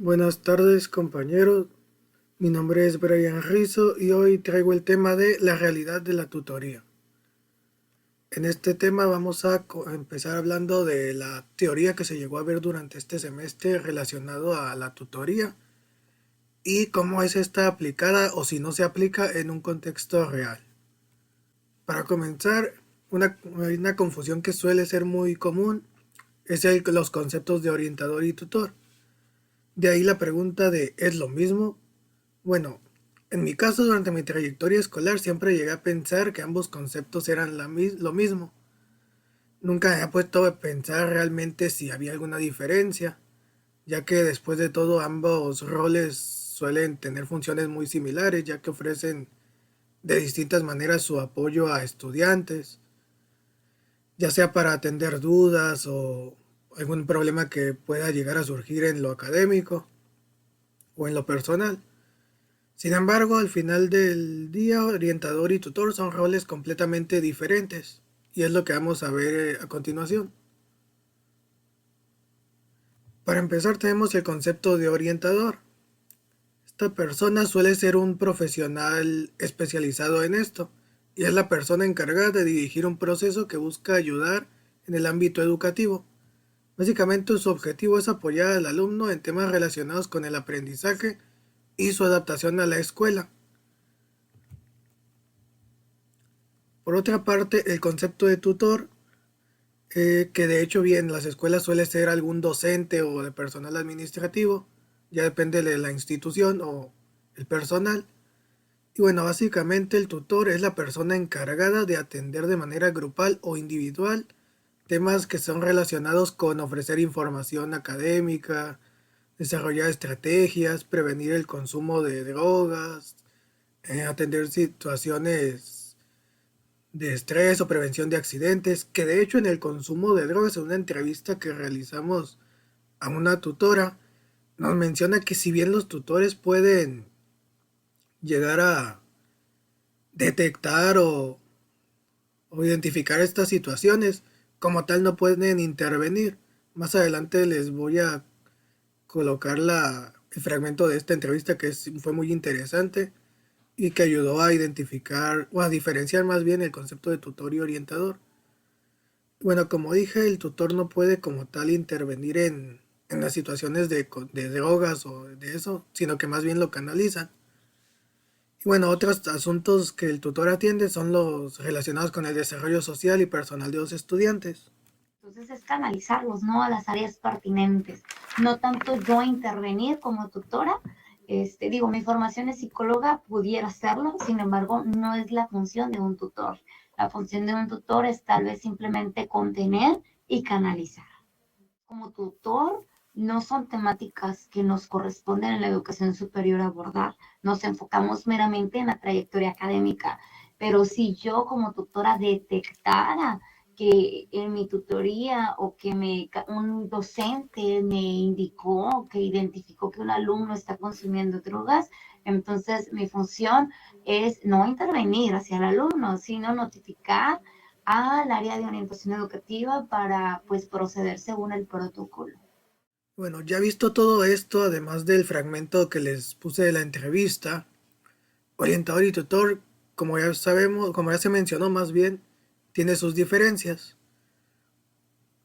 Buenas tardes, compañeros. Mi nombre es Brian Rizzo y hoy traigo el tema de la realidad de la tutoría. En este tema vamos a empezar hablando de la teoría que se llegó a ver durante este semestre relacionado a la tutoría y cómo es esta aplicada o si no se aplica en un contexto real. Para comenzar, una confusión que suele ser muy común es los conceptos de orientador y tutor. De ahí la pregunta de ¿es lo mismo? Bueno, en mi caso durante mi trayectoria escolar siempre llegué a pensar que ambos conceptos eran lo mismo. Nunca me he puesto a pensar realmente si había alguna diferencia, ya que después de todo ambos roles suelen tener funciones muy similares, ya que ofrecen de distintas maneras su apoyo a estudiantes, ya sea para atender dudas o algún problema que pueda llegar a surgir en lo académico o en lo personal. Sin embargo, al final del día, orientador y tutor son roles completamente diferentes, y es lo que vamos a ver a continuación. Para empezar, tenemos el concepto de orientador. Esta persona suele ser un profesional especializado en esto, y es la persona encargada de dirigir un proceso que busca ayudar en el ámbito educativo. Básicamente, su objetivo es apoyar al alumno en temas relacionados con el aprendizaje y su adaptación a la escuela. Por otra parte, el concepto de tutor, que de hecho bien en las escuelas suele ser algún docente o de personal administrativo, ya depende de la institución o el personal. Y bueno, básicamente el tutor es la persona encargada de atender de manera grupal o individual temas que son relacionados con ofrecer información académica, desarrollar estrategias, prevenir el consumo de drogas, atender situaciones de estrés o prevención de accidentes, que de hecho en el consumo de drogas, en una entrevista que realizamos a una tutora, nos menciona que si bien los tutores pueden llegar a detectar o identificar estas situaciones, como tal no pueden intervenir. Más adelante les voy a colocar el fragmento de esta entrevista fue muy interesante y que ayudó a identificar o a diferenciar más bien el concepto de tutor y orientador. Bueno, como dije, el tutor no puede como tal intervenir en las situaciones de drogas o de eso, sino que más bien lo canalizan. Y bueno, otros asuntos que el tutor atiende son los relacionados con el desarrollo social y personal de los estudiantes. Entonces es canalizarlos, ¿no? A las áreas pertinentes. No tanto yo intervenir como tutora. Mi formación es psicóloga, pudiera hacerlo, sin embargo, no es la función de un tutor. La función de un tutor es tal vez simplemente contener y canalizar. Como tutor, no son temáticas que nos corresponden en la educación superior abordar. Nos enfocamos meramente en la trayectoria académica. Pero si yo como tutora detectara que en mi tutoría o que un docente me indicó, que identificó que un alumno está consumiendo drogas, entonces mi función es no intervenir hacia el alumno, sino notificar al área de orientación educativa para pues proceder según el protocolo. Bueno, ya visto todo esto, además del fragmento que les puse de la entrevista, orientador y tutor, como ya sabemos, como ya se mencionó más bien, tiene sus diferencias.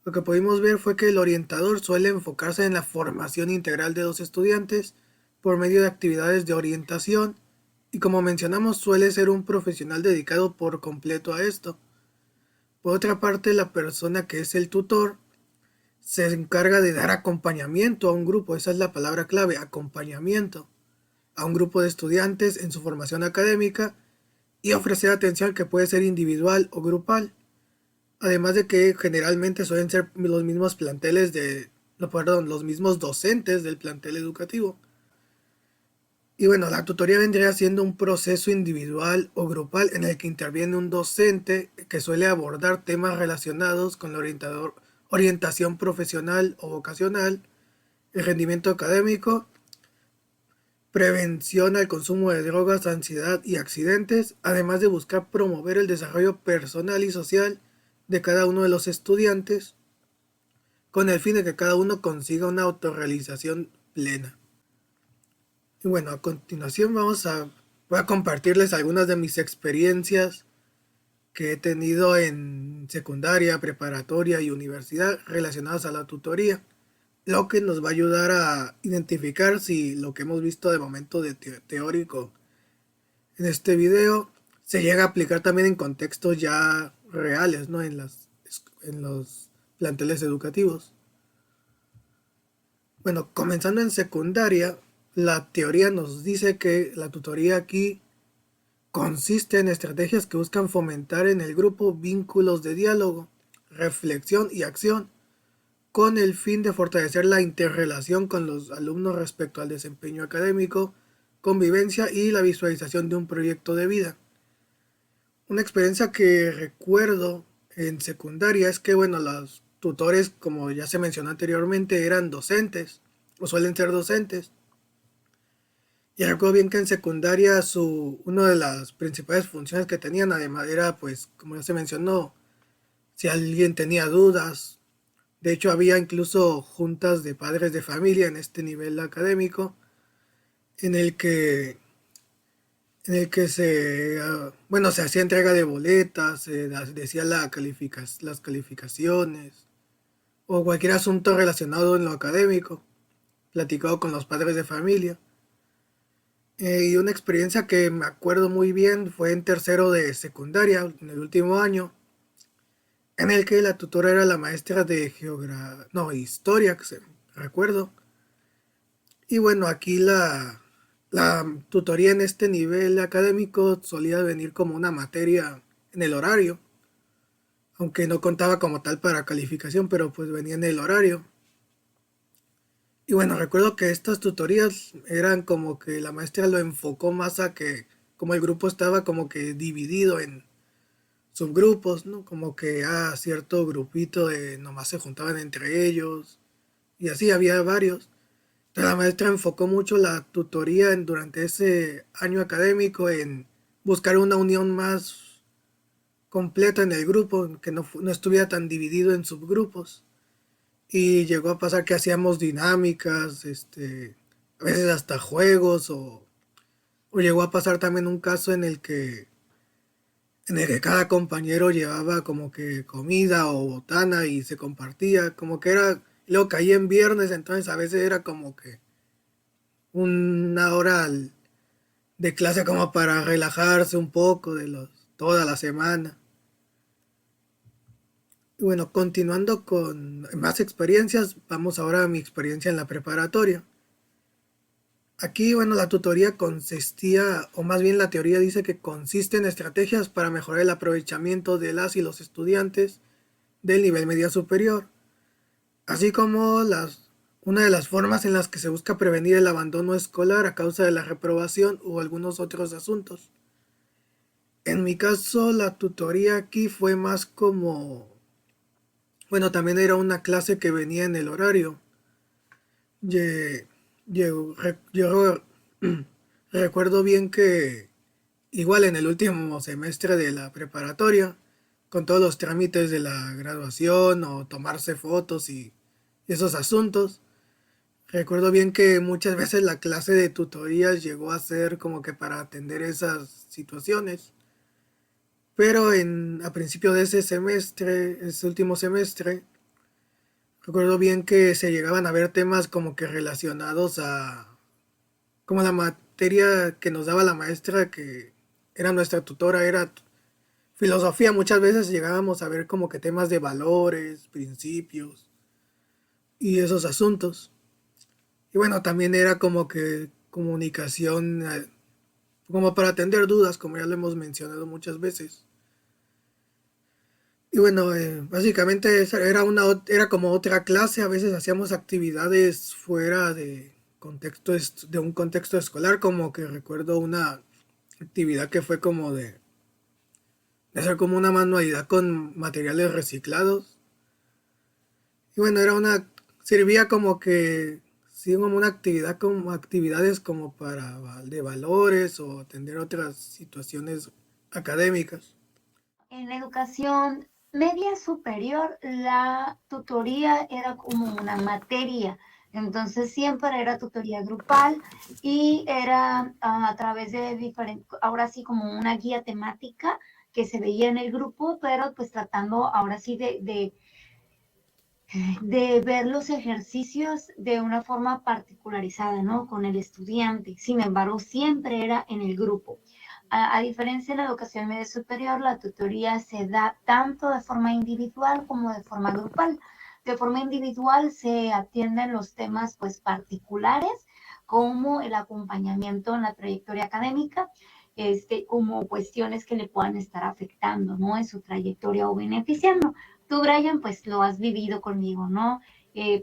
Lo que pudimos ver fue que el orientador suele enfocarse en la formación integral de los estudiantes por medio de actividades de orientación y como mencionamos suele ser un profesional dedicado por completo a esto. Por otra parte, la persona que es el tutor se encarga de dar acompañamiento a un grupo, esa es la palabra clave, acompañamiento a un grupo de estudiantes en su formación académica y ofrecer atención que puede ser individual o grupal. Además de que generalmente suelen ser los mismos los mismos docentes del plantel educativo. Y bueno, la tutoría vendría siendo un proceso individual o grupal en el que interviene un docente que suele abordar temas relacionados con la orientación profesional o vocacional, el rendimiento académico, prevención al consumo de drogas, ansiedad y accidentes, además de buscar promover el desarrollo personal y social de cada uno de los estudiantes, con el fin de que cada uno consiga una autorrealización plena. Y bueno, a continuación voy a compartirles algunas de mis experiencias que he tenido en secundaria, preparatoria y universidad relacionadas a la tutoría, lo que nos va a ayudar a identificar si lo que hemos visto de momento de teórico en este video se llega a aplicar también en contextos ya reales, ¿no? En los planteles educativos. Bueno, comenzando en secundaria, la teoría nos dice que la tutoría aquí consiste en estrategias que buscan fomentar en el grupo vínculos de diálogo, reflexión y acción, con el fin de fortalecer la interrelación con los alumnos respecto al desempeño académico, convivencia y la visualización de un proyecto de vida. Una experiencia que recuerdo en secundaria es que, bueno, los tutores, como ya se mencionó anteriormente, eran docentes o suelen ser docentes. Y recuerdo bien que en secundaria una de las principales funciones que tenían además era, pues, como ya se mencionó, si alguien tenía dudas. De hecho, había incluso juntas de padres de familia en este nivel académico en el que, bueno, se hacía entrega de boletas, decía las calificaciones o cualquier asunto relacionado en lo académico, platicado con los padres de familia. Y una experiencia que me acuerdo muy bien fue en tercero de secundaria, en el último año, en el que la tutora era la maestra de historia, que recuerdo. Y bueno, aquí la tutoría en este nivel académico solía venir como una materia en el horario, aunque no contaba como tal para calificación, pero pues venía en el horario. Y bueno, recuerdo que estas tutorías eran como que la maestra lo enfocó más a que como el grupo estaba como que dividido en subgrupos, ¿no? Como que cierto grupito de nomás se juntaban entre ellos y así había varios. Entonces, la maestra enfocó mucho la tutoría durante ese año académico en buscar una unión más completa en el grupo, que no estuviera tan dividido en subgrupos. Y llegó a pasar que hacíamos dinámicas, a veces hasta juegos, o llegó a pasar también un caso en el que cada compañero llevaba como que comida o botana y se compartía, como que luego caía en viernes, entonces a veces era como que una hora de clase como para relajarse un poco toda la semana. Y bueno, continuando con más experiencias, vamos ahora a mi experiencia en la preparatoria. Aquí, bueno, la tutoría consistía, o más bien la teoría dice que consiste en estrategias para mejorar el aprovechamiento de las y los estudiantes del nivel medio superior, así como una de las formas en las que se busca prevenir el abandono escolar a causa de la reprobación o algunos otros asuntos. En mi caso, la tutoría aquí fue más como, bueno, también era una clase que venía en el horario. Ye- yo recuerdo bien que igual en el último semestre de la preparatoria, con todos los trámites de la graduación o tomarse fotos y esos asuntos, recuerdo bien que muchas veces la clase de tutorías llegó a ser como que para atender esas situaciones. Pero a principio de ese último semestre, recuerdo bien que se llegaban a ver temas como que relacionados como la materia que nos daba la maestra que era nuestra tutora, era filosofía. Muchas veces llegábamos a ver como que temas de valores, principios y esos asuntos. Y bueno, también era como que comunicación, como para atender dudas, como ya lo hemos mencionado muchas veces. Y bueno, básicamente era como otra clase, a veces hacíamos actividades fuera de un contexto escolar, como que recuerdo una actividad que fue como de hacer como una manualidad con materiales reciclados. Y bueno, servía como que, sí, como una actividad, como actividades como de valores o atender otras situaciones académicas. En la educación media superior, la tutoría era como una materia Entonces siempre era tutoría grupal y era a través de diferentes, ahora sí como una guía temática que se veía en el grupo, pero pues tratando ahora sí de ver los ejercicios de una forma particularizada, ¿no? Con el estudiante. Sin embargo, siempre era en el grupo. A diferencia de la educación media superior, la tutoría se da tanto de forma individual como de forma grupal. De forma individual se atienden los temas pues particulares como el acompañamiento en la trayectoria académica, como cuestiones que le puedan estar afectando, ¿no? En su trayectoria o beneficiando. Tú, Brian, pues lo has vivido conmigo, ¿no?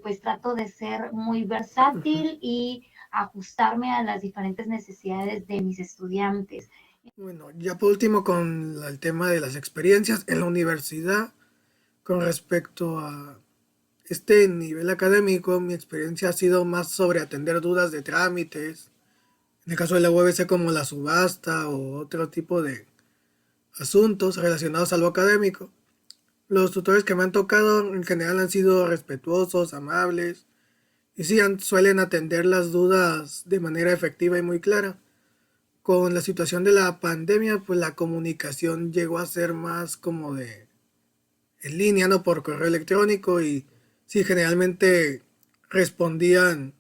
Pues trato de ser muy Ujú. versátil y ajustarme a las diferentes necesidades de mis estudiantes. Bueno, ya por último con el tema de las experiencias en la universidad con respecto a este nivel académico, mi experiencia ha sido más sobre atender dudas de trámites, en el caso de la UABC como la subasta o otro tipo de asuntos relacionados a lo académico. Los tutores que me han tocado en general han sido respetuosos, amables y sí suelen atender las dudas de manera efectiva y muy clara. Con la situación de la pandemia, pues la comunicación llegó a ser más como de en línea, no por correo electrónico y sí, generalmente respondían,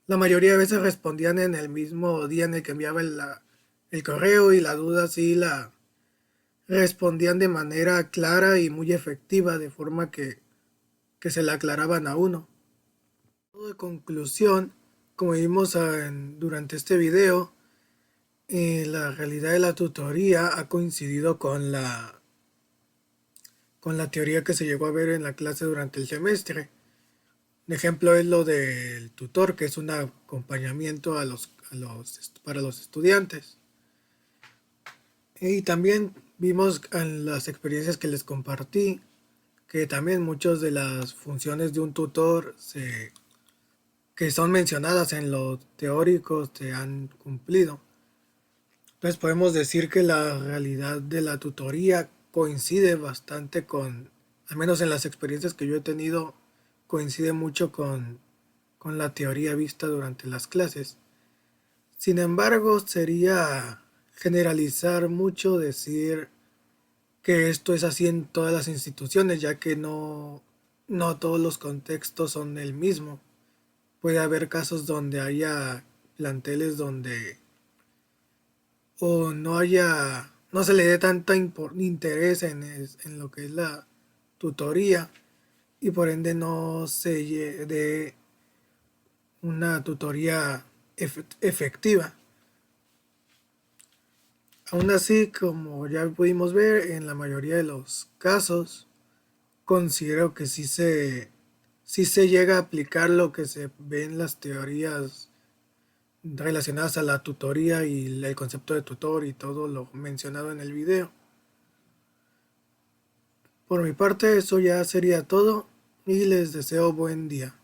la mayoría de veces respondían en el mismo día en el que enviaba el correo y la duda sí la respondían de manera clara y muy efectiva, de forma que se la aclaraban a uno. De conclusión, como vimos durante este video, la realidad de la tutoría ha coincidido con la teoría que se llegó a ver en la clase durante el semestre. Un ejemplo es lo del tutor, que es un acompañamiento para los estudiantes. Y también vimos en las experiencias que les compartí que también muchas de las funciones de un tutor que son mencionadas en los teóricos se han cumplido. Entonces podemos decir que la realidad de la tutoría coincide bastante al menos en las experiencias que yo he tenido, coincide mucho con la teoría vista durante las clases. Sin embargo, sería generalizar mucho decir que esto es así en todas las instituciones, ya que no todos los contextos son el mismo. Puede haber casos donde haya planteles donde o no se le dé tanto interés en lo que es la tutoría y por ende no se dé una tutoría efectiva. Aún así, como ya pudimos ver, en la mayoría de los casos, considero que sí se llega a aplicar lo que se ve en las teorías relacionadas a la tutoría y el concepto de tutor y todo lo mencionado en el video. Por mi parte, eso ya sería todo y les deseo buen día.